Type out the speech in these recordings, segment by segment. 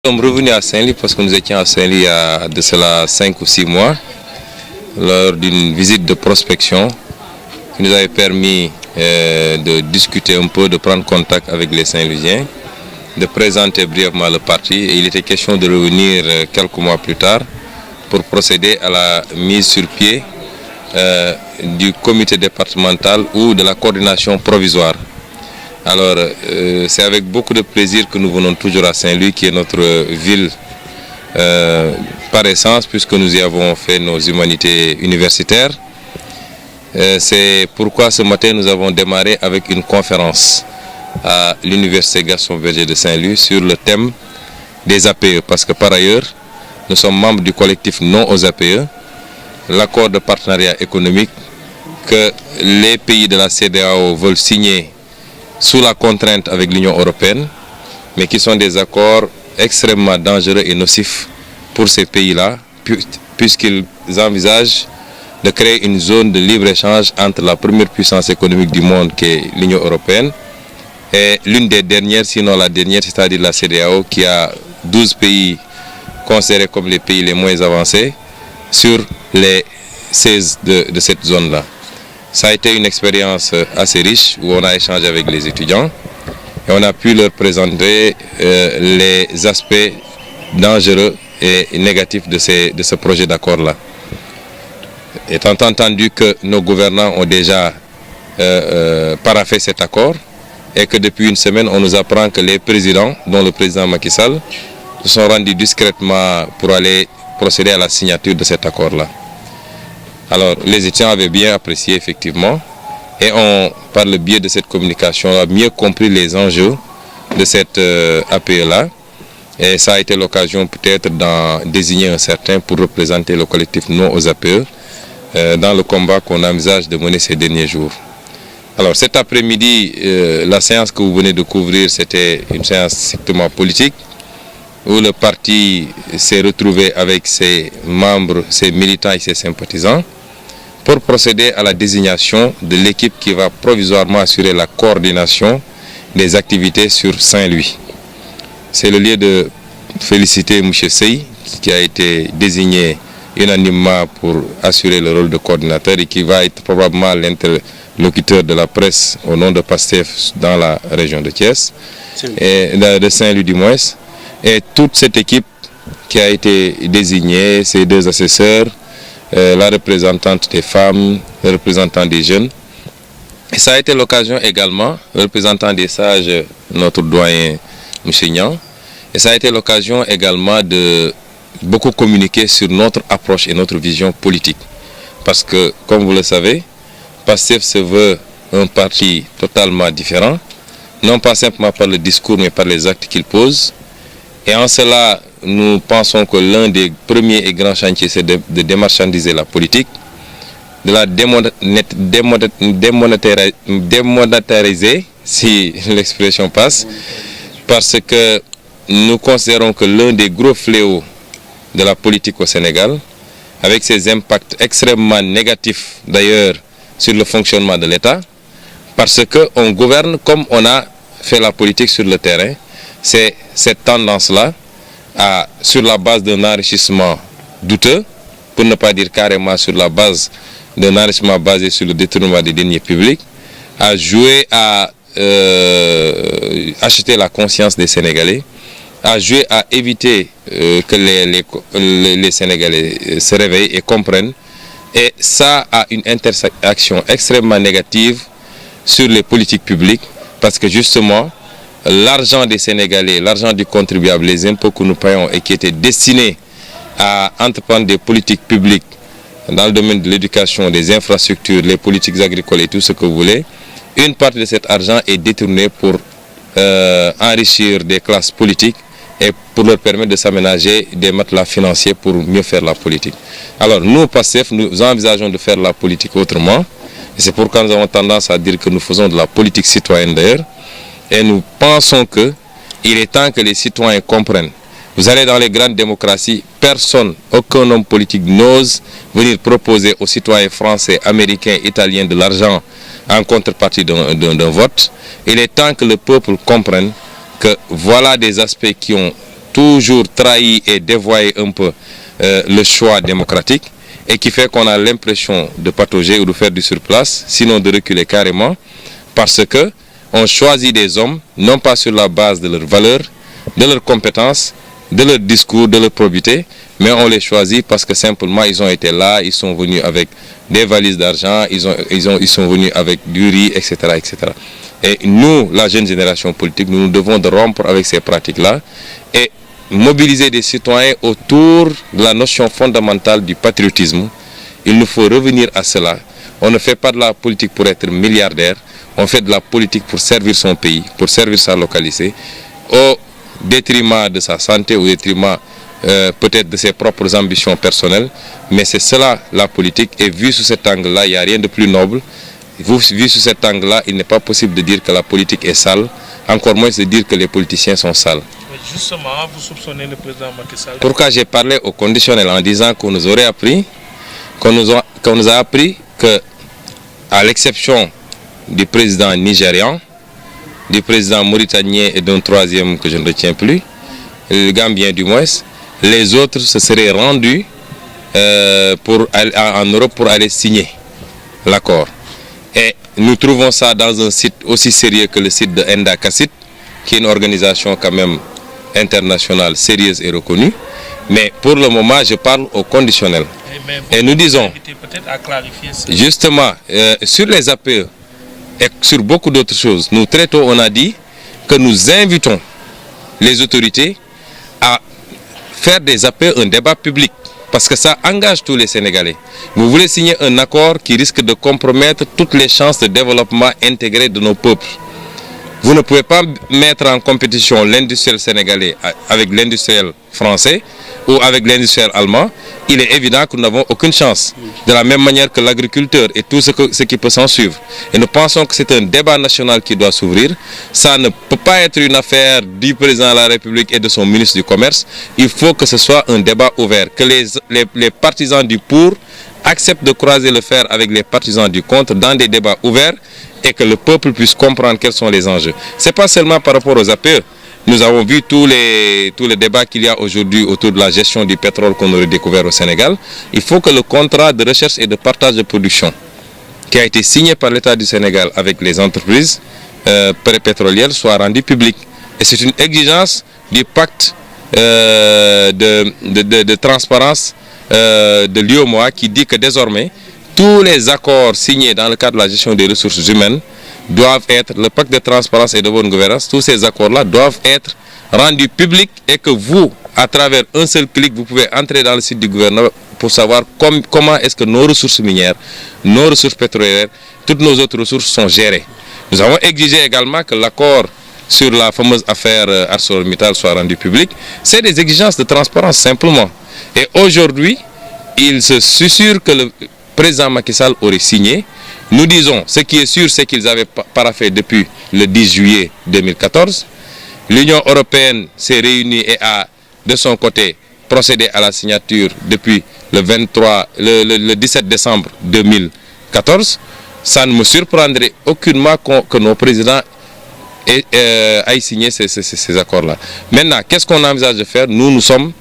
Nous sommes revenus à Saint-Louis parce que nous étions à Saint-Louis il y a de cela 5 ou 6 mois lors d'une visite de prospection qui nous avait permis de discuter un peu, de prendre contact avec les Saint-Louisiens, de présenter brièvement le parti et il était question de revenir quelques mois plus tard pour procéder à la mise sur pied du comité départemental ou de la coordination provisoire. Alors, c'est avec beaucoup de plaisir que nous venons toujours à Saint-Louis, qui est notre ville par essence, puisque nous y avons fait nos humanités universitaires. C'est pourquoi ce matin, nous avons démarré avec une conférence à l'Université Gaston Berger de Saint-Louis sur le thème des APE, parce que par ailleurs, nous sommes membres du collectif Non aux APE, l'accord de partenariat économique que les pays de la CEDEAO veulent signer sous la contrainte avec l'Union européenne, mais qui sont des accords extrêmement dangereux et nocifs pour ces pays-là, puisqu'ils envisagent de créer une zone de libre-échange entre la première puissance économique du monde, qui est l'Union européenne, et l'une des dernières, sinon la dernière, c'est-à-dire la CEDEAO, qui a 12 pays considérés comme les pays les moins avancés sur les 16 de cette zone-là. Ça a été une expérience assez riche où on a échangé avec les étudiants et on a pu leur présenter les aspects dangereux et négatifs de ce projet d'accord-là. Étant entendu que nos gouvernants ont déjà paraphé cet accord et que depuis une semaine on nous apprend que les présidents, dont le président Macky Sall, se sont rendus discrètement pour aller procéder à la signature de cet accord-là. Alors, les étudiants avaient bien apprécié effectivement et ont, par le biais de cette communication, mieux compris les enjeux de cette APE-là. Et ça a été l'occasion peut-être d'en désigner un certain pour représenter le collectif Non aux APE dans le combat qu'on envisage de mener ces derniers jours. Alors, cet après-midi, la séance que vous venez de couvrir, c'était une séance strictement politique où le parti s'est retrouvé avec ses membres, ses militants et ses sympathisants pour procéder à la désignation de l'équipe qui va provisoirement assurer la coordination des activités sur Saint-Louis. C'est le lieu de féliciter M. Sey, qui a été désigné unanimement pour assurer le rôle de coordinateur et qui va être probablement l'interlocuteur de la presse au nom de PASTEF dans la région de Thiès, et de Saint-Louis du moins. Et toute cette équipe qui a été désignée, ces deux assesseurs, la représentante des femmes, le représentant des jeunes. Et ça a été l'occasion également, le représentant des sages, notre doyen M. Niang, et ça a été l'occasion également de beaucoup communiquer sur notre approche et notre vision politique. Parce que, comme vous le savez, PASTEF se veut un parti totalement différent, non pas simplement par le discours, mais par les actes qu'il pose. Et en cela, nous pensons que l'un des premiers et grands chantiers, c'est de démarchandiser la politique, de la démonétariser, si l'expression passe, parce que nous considérons que l'un des gros fléaux de la politique au Sénégal, avec ses impacts extrêmement négatifs d'ailleurs sur le fonctionnement de l'État, parce qu'on gouverne comme on a fait la politique sur le terrain, c'est cette tendance-là, sur la base d'un enrichissement douteux, pour ne pas dire carrément sur la base d'un enrichissement basé sur le détournement des deniers publics, à jouer à acheter la conscience des Sénégalais, à jouer à éviter que les Sénégalais se réveillent et comprennent. Et ça a une interaction extrêmement négative sur les politiques publiques, parce que justement, l'argent des Sénégalais, l'argent du contribuable, les impôts que nous payons et qui étaient destinés à entreprendre des politiques publiques dans le domaine de l'éducation, des infrastructures, les politiques agricoles et tout ce que vous voulez, une partie de cet argent est détournée pour enrichir des classes politiques et pour leur permettre de s'aménager des matelas financiers pour mieux faire la politique. Alors nous, PASTEF, nous envisageons de faire la politique autrement. Et c'est pourquoi nous avons tendance à dire que nous faisons de la politique citoyenne d'ailleurs. Et nous pensons qu'il est temps que les citoyens comprennent. Vous allez dans les grandes démocraties, personne, aucun homme politique n'ose venir proposer aux citoyens français, américains, italiens de l'argent en contrepartie d'un vote. Il est temps que le peuple comprenne que voilà des aspects qui ont toujours trahi et dévoyé un peu le choix démocratique et qui fait qu'on a l'impression de patauger ou de faire du surplace, sinon de reculer carrément, parce que on choisit des hommes non pas sur la base de leurs valeurs, de leurs compétences, de leur discours, de leur probité, mais on les choisit parce que simplement ils ont été là, ils sont venus avec des valises d'argent, ils sont venus avec du riz, etc., etc. Et nous, la jeune génération politique, nous devons de rompre avec ces pratiques-là et mobiliser des citoyens autour de la notion fondamentale du patriotisme. Il nous faut revenir à cela. On ne fait pas de la politique pour être milliardaire, on fait de la politique pour servir son pays, pour servir sa localité, au détriment de sa santé, au détriment peut-être de ses propres ambitions personnelles. Mais c'est cela la politique, et vu sous cet angle-là, il n'y a rien de plus noble. Vu sous cet angle-là, il n'est pas possible de dire que la politique est sale, encore moins de dire que les politiciens sont sales. Justement, vous soupçonnez le président Macky Sall. Pourquoi j'ai parlé au conditionnel en disant qu'on nous aurait appris, qu'on nous a appris que, à l'exception du président nigérian, du président mauritanien et d'un troisième que je ne retiens plus, le Gambien du moins, les autres se seraient rendus en Europe pour aller signer l'accord. Et nous trouvons ça dans un site aussi sérieux que le site de Enda Kassit, qui est une organisation quand même internationale sérieuse et reconnue. Mais pour le moment, je parle au conditionnel. Et nous disons, justement, sur les APE et sur beaucoup d'autres choses, nous très tôt on a dit que nous invitons les autorités à faire des APE un débat public. Parce que ça engage tous les Sénégalais. Vous voulez signer un accord qui risque de compromettre toutes les chances de développement intégré de nos peuples. Vous ne pouvez pas mettre en compétition l'industriel sénégalais avec l'industriel français ou avec l'industriel allemand. Il est évident que nous n'avons aucune chance. De la même manière que l'agriculteur et tout ce qui peut s'en suivre. Et nous pensons que c'est un débat national qui doit s'ouvrir. Ça ne peut pas être une affaire du président de la République et de son ministre du Commerce. Il faut que ce soit un débat ouvert. Que les partisans du pour acceptent de croiser le fer avec les partisans du contre dans des débats ouverts et que le peuple puisse comprendre quels sont les enjeux. Ce n'est pas seulement par rapport aux APE. Nous avons vu tous les débats qu'il y a aujourd'hui autour de la gestion du pétrole qu'on aurait découvert au Sénégal. Il faut que le contrat de recherche et de partage de production qui a été signé par l'État du Sénégal avec les entreprises pétrolières soit rendu public. Et c'est une exigence du pacte de transparence de l'UEMOA qui dit que désormais, tous les accords signés dans le cadre de la gestion des ressources humaines doivent être, le pacte de transparence et de bonne gouvernance, tous ces accords-là doivent être rendus publics et que vous, à travers un seul clic, vous pouvez entrer dans le site du gouvernement pour savoir comment est-ce que nos ressources minières, nos ressources pétrolières, toutes nos autres ressources sont gérées. Nous avons exigé également que l'accord sur la fameuse affaire ArcelorMittal soit rendu public. C'est des exigences de transparence simplement. Et aujourd'hui, il se susurre que le président Macky Sall aurait signé. Nous disons, ce qui est sûr, c'est qu'ils avaient paraphé depuis le 10 juillet 2014. L'Union européenne s'est réunie et a, de son côté, procédé à la signature depuis le 17 décembre 2014. Ça ne me surprendrait aucunement que nos présidents aient signé ces accords-là. Maintenant, qu'est-ce qu'on envisage de faire? Nous sommes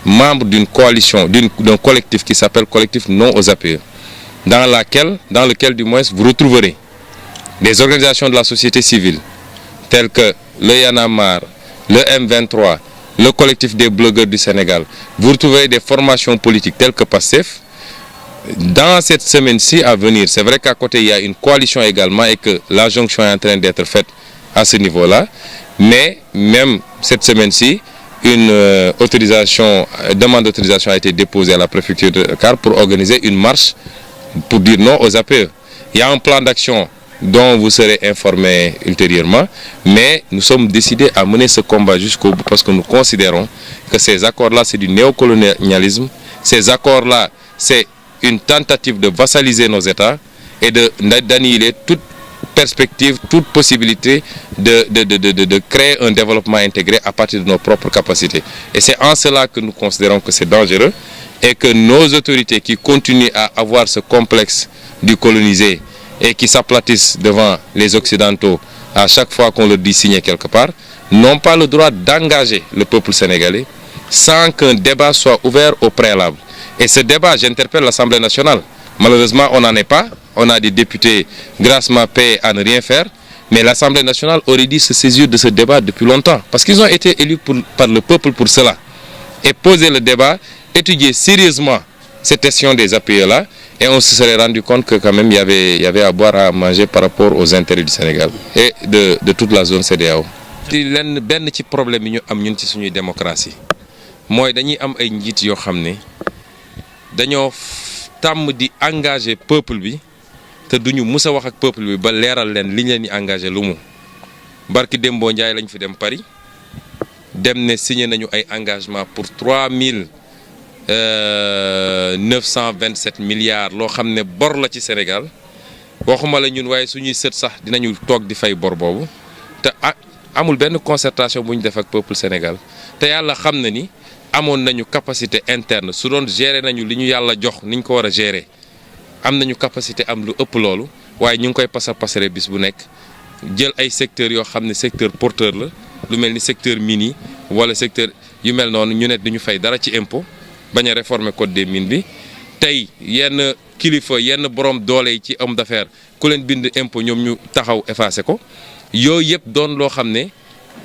membres d'une coalition, d'un collectif qui s'appelle Collectif Non aux APE. Dans lequel du moins vous retrouverez des organisations de la société civile telles que le Y'en a marre, le M23, le collectif des blogueurs du Sénégal. Vous retrouverez des formations politiques telles que PASTEF. Dans cette semaine-ci à venir, c'est vrai qu'à côté il y a une coalition également et que la jonction est en train d'être faite à ce niveau-là. Mais même cette semaine-ci, une demande d'autorisation a été déposée à la préfecture de Dakar pour organiser une marche pour dire non aux APE. Il y a un plan d'action dont vous serez informés ultérieurement, mais nous sommes décidés à mener ce combat jusqu'au bout parce que nous considérons que ces accords-là, c'est du néocolonialisme. Ces accords-là, c'est une tentative de vassaliser nos États et d'annihiler toute perspective, toute possibilité de créer un développement intégré à partir de nos propres capacités. Et c'est en cela que nous considérons que c'est dangereux et que nos autorités qui continuent à avoir ce complexe du colonisé et qui s'aplatissent devant les Occidentaux à chaque fois qu'on leur dit signer quelque part, n'ont pas le droit d'engager le peuple sénégalais sans qu'un débat soit ouvert au préalable. Et ce débat, j'interpelle l'Assemblée nationale. Malheureusement, on n'en est pas. On a des députés grassement payés à ne rien faire. Mais l'Assemblée nationale aurait dû se saisir de ce débat depuis longtemps. Parce qu'ils ont été élus par le peuple pour cela. Et poser le débat, étudier sérieusement cette question des APE-là. Et on se serait rendu compte que quand même, il y avait à boire, à manger par rapport aux intérêts du Sénégal et de toute la zone CEDEAO. lenn benn ci problème yi ñu am ñun ci suñuy démocratie mooy dañuy am ay njiit yoo xam ne dañoo tàmm di engagé peuple bi te duñu mus a wax ak peuple bi ba leeral leen li ñu leen di engagé lu mu barki Dembo Ndiaye lañ fi dem Paris dem ne signé nañu ay engagement pour 3927 milliards loo xam ne bor la ci Sénégal waxuma la ñun waaye suñuy sët sax dinañu toog di fay bor boobu te amul benn concertation bu ñu def ak peuple Sénégal te yàlla xam na ni amoon nañu capacité interne su doon gérer nañu li ñu yàlla jox ni ñu ko war a gérer am nañu capacité am lu ëpp loolu waaye ñu ngi koy pasare bis bu nekk jël ay secteurs yoo xam ne secteur porteur la lu mel ni secteur mine yi wala secteur yu mel noonu ñu ne duñu fay dara ci impôt bañ a réformer code des mines bi tey yenn kilifa yenn borom doole yi ci homme d'affaires ku leen bind impôt ñoom ñu taxaw effacé ko yooyu yëpp doon loo xam ne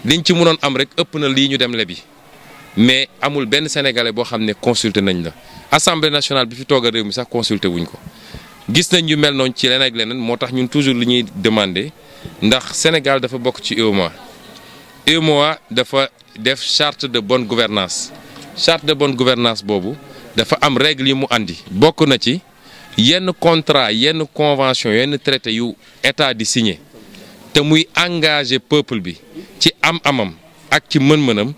liñ ci mënoon am rek ëpp na lii ñu dem lebi mais amul benn sénégalais boo xam ne consulté nañ la assemblée nationale bi fi toog a réew mi sax consulté wuñ ko gis nañ ñu mel noonu ci leneen ak leneen moo tax ñun toujours li ñuy demandé ndax Sénégal dafa bokk ci UEMOA UEMOA dafa def charte de bonne gouvernance charte de bonne gouvernance boobu dafa am règle yi mu andi bokk na ci yenn contrat yenn convention yenn traité yu état di signé te muy engagé peuple bi ci am-amam ak ci mën-mënam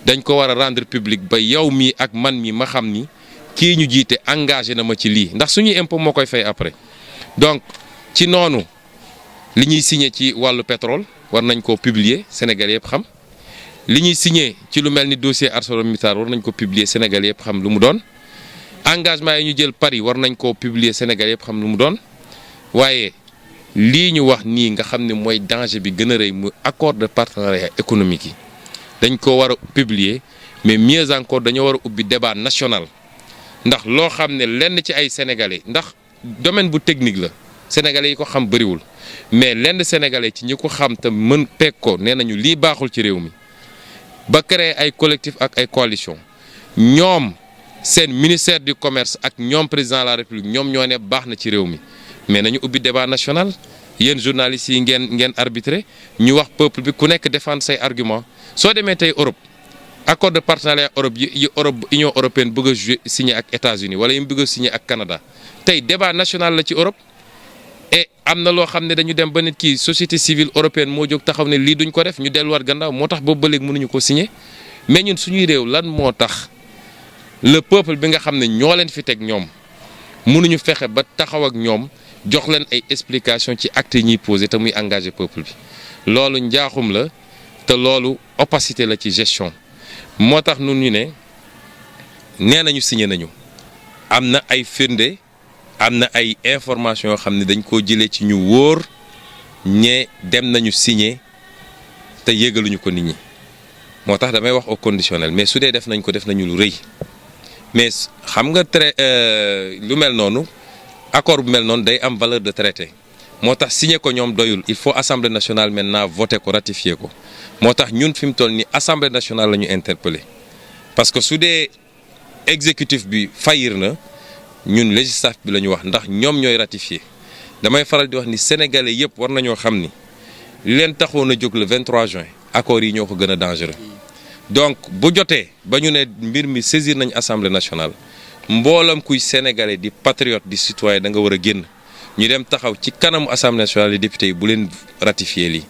dañ ko war a rendre public ba yow mii ak man mi ma xam ni kii ñu jiite engagé na ma ci lii ndax suñuy impôt moo koy fay après donc ci noonu li ñuy signé ci wàllu pétrole war nañ koo publier Sénégal yëpp xam li ñuy signé ci lu mel ni dossier ArcelorMittal war nañ ko publier Sénégal yëpp xam lu mu doon engagement yi ñu jël Paris war nañ koo publier Sénégal yëpp xam lu mu doon waaye lii ñu wax nii nga xam ne mooy danger bi gën a rëy mu accord de partenariat économique yi dañ ko war a publier mais mieux encore dañoo war a ubbi débat national ndax loo xam ne lenn ci ay sénégalais ndax domaine bu technique la sénégalais yi ko xam bëriwul mais lenn sénégalais ci ñi ko xam te mën peeg ko nee nañu lii baaxul ci réew mi ba créer ay collectif ak ay coalition ñoom seen ministère du commerce ak ñoom président de la république ñoom ñoo ne baax na ci réew mi mais nañu ubbi débat national yéen journalistes yi ngeen arbitré ñu wax peuple bi ku nekk défendre say argument soo demee tey Europe accord de partenariat Europe yi Europe Union européenne bëgg a signé ak États-Unis wala yi mu bëgg a signé ak Canada tey débat national la ci Europe et am na loo xam ne dañu dem ba nit ki société civile européenne moo jóg taxaw ne lii duñ ko def ñu delluwaat gannaaw moo tax boobu ba léegi mënuñu ko signé mais ñun suñuy réew lan moo tax le peuple bi nga xam ne ñoo leen fi teg ñoom mënuñu fexe ba taxaw ak ñoom jox leen ay explication ci actes yi ñuy posé te muy engagé peuple bi loolu njaaxum la te loolu opacité la ci gestion moo tax nun ñu ne nee nañu signé nañu am na ay firnde am na ay information yoo xam ne dañ koo jëlee ci ñu wóor ñe dem nañu signé te yëgaluñu ko nit ñi moo tax damay wax au conditionnel mais su dee def nañ ko def nañu lu rëy mais xam nga lu mel noonu accord bu mel noonu day am valeur de traité moo tax signé ko ñoom doyul il faut assemblée nationale maintenant voter ko ratifier ko moo tax ñun fi mu toll nii assemblée nationale la ñu interpellé parce que su dee exécutif bi fayir na ñun législatif bi la ñu wax ndax ñoom ñooy ratifié damay faral di wax ni sénégalais yëpp war nañoo xam ni li leen taxoon a jóg le 23 juin accords yi ñoo ko gën a dangereux donc bu jotee ba ñu ne mbir mi saisir nañ assemblée nationale mboolam kuy sénégalais di patriote di citoyen da nga war a génn ñu dem taxaw ci kanamu assemblée nationale des députés yi bu leen ratifié lii